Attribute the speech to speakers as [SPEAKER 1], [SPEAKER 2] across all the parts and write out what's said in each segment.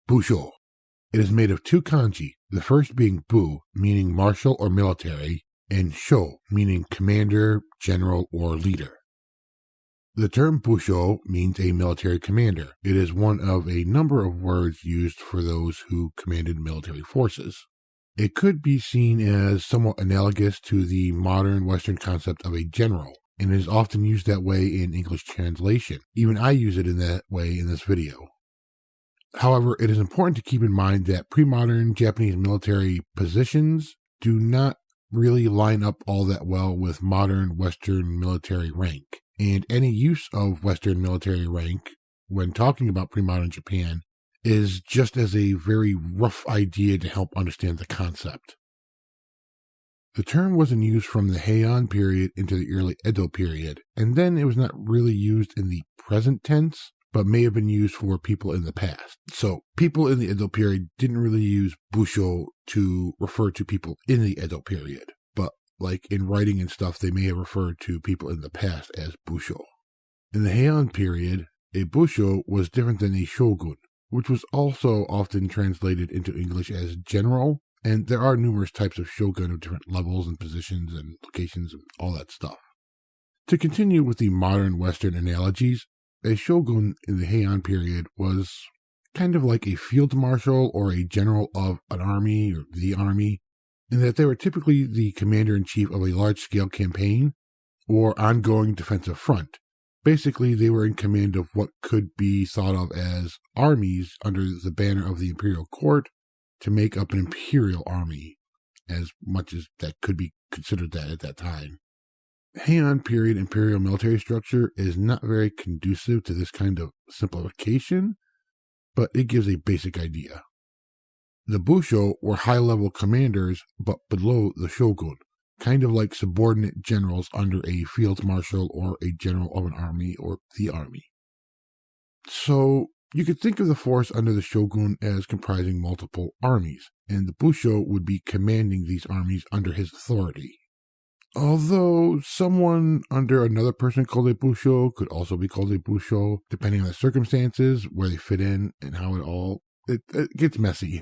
[SPEAKER 1] Busho. It is made of two kanji, the first being bu, meaning martial or military, and sho, meaning commander, general, or leader. The term Busho means a military commander. It is one of a number of words used for those who commanded military forces. It could be seen as somewhat analogous to the modern Western concept of a general, and is often used that way in English translation. Even I use it in that way in this video. However, it is important to keep in mind that pre-modern Japanese military positions do not really line up all that well with modern Western military rank. And any use of Western military rank when talking about pre-modern Japan is just as a very rough idea to help understand the concept. The term was in use from the Heian period into the early Edo period, and then it was not really used in the present tense, but may have been used for people in the past. So people in the Edo period didn't really use Busho to refer to people in the Edo period. Like in writing and stuff, they may have referred to people in the past as Busho. In the Heian period, a Busho was different than a shogun, which was also often translated into English as general, and there are numerous types of shogun of different levels and positions and locations and all that stuff. To continue with the modern Western analogies, a shogun in the Heian period was kind of like a field marshal or a general of an army or the army, in that they were typically the commander-in-chief of a large-scale campaign or ongoing defensive front. Basically, they were in command of what could be thought of as armies under the banner of the imperial court to make up an imperial army, as much as that could be considered that at that time. Heian period imperial military structure is not very conducive to this kind of simplification, but it gives a basic idea. The Busho were high-level commanders, but below the shogun, kind of like subordinate generals under a field marshal or a general of an army or the army. So you could think of the force under the shogun as comprising multiple armies, and the Busho would be commanding these armies under his authority. Although someone under another person called a Busho could also be called a Busho, depending on the circumstances, where they fit in, and how it gets messy.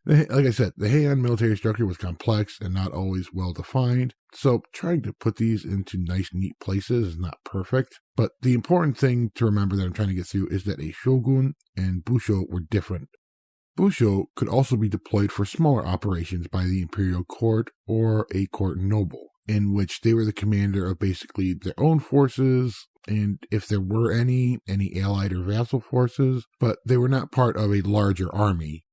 [SPEAKER 1] Like I said, the Heian military structure was complex and not always well defined, so trying to put these into nice, neat places is not perfect. But the important thing to remember that I'm trying to get through is that a shogun and Busho were different. Busho could also be deployed for smaller operations by the imperial court or a court noble, in which they were the commander of basically their own forces, and if there were any allied or vassal forces, but they were not part of a larger army.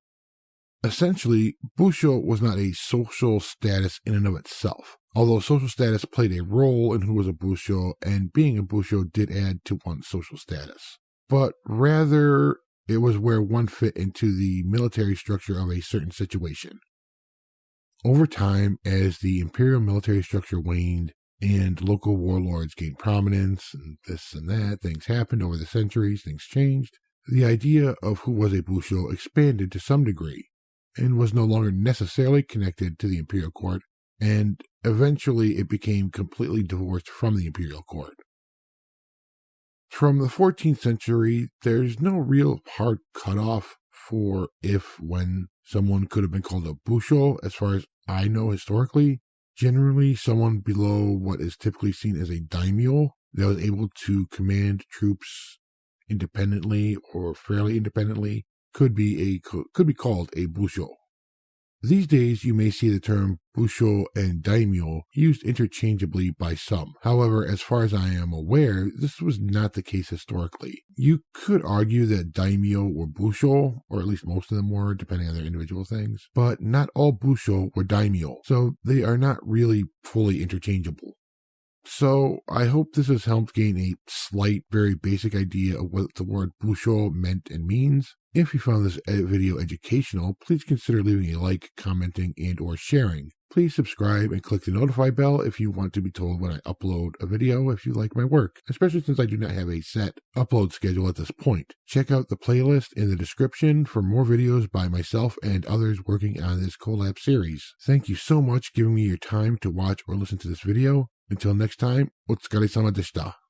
[SPEAKER 1] Essentially, Busho was not a social status in and of itself, although social status played a role in who was a Busho, and being a Busho did add to one's social status. But rather, it was where one fit into the military structure of a certain situation. Over time, as the imperial military structure waned, and local warlords gained prominence, and this and that, things happened over the centuries, things changed. The idea of who was a Busho expanded to some degree, and was no longer necessarily connected to the imperial court, and eventually it became completely divorced from the imperial court. From the 14th century, there's no real hard cutoff for when someone could have been called a Busho, as far as I know historically. Generally, someone below what is typically seen as a daimyo that was able to command troops independently or fairly independently could be called a Busho. These days, you may see the term Busho and daimyo used interchangeably by some. However, as far as I am aware, this was not the case historically. You could argue that daimyo were Busho, or at least most of them were, depending on their individual things, but not all Busho were daimyo, so they are not really fully interchangeable. So, I hope this has helped gain a slight, very basic idea of what the word Busho meant and means. If you found this video educational, please consider leaving a like, commenting, and or sharing. Please subscribe and click the notify bell if you want to be told when I upload a video if you like my work, especially since I do not have a set upload schedule at this point. Check out the playlist in the description for more videos by myself and others working on this collab series. Thank you so much for giving me your time to watch or listen to this video. Until next time, お疲れ様でした。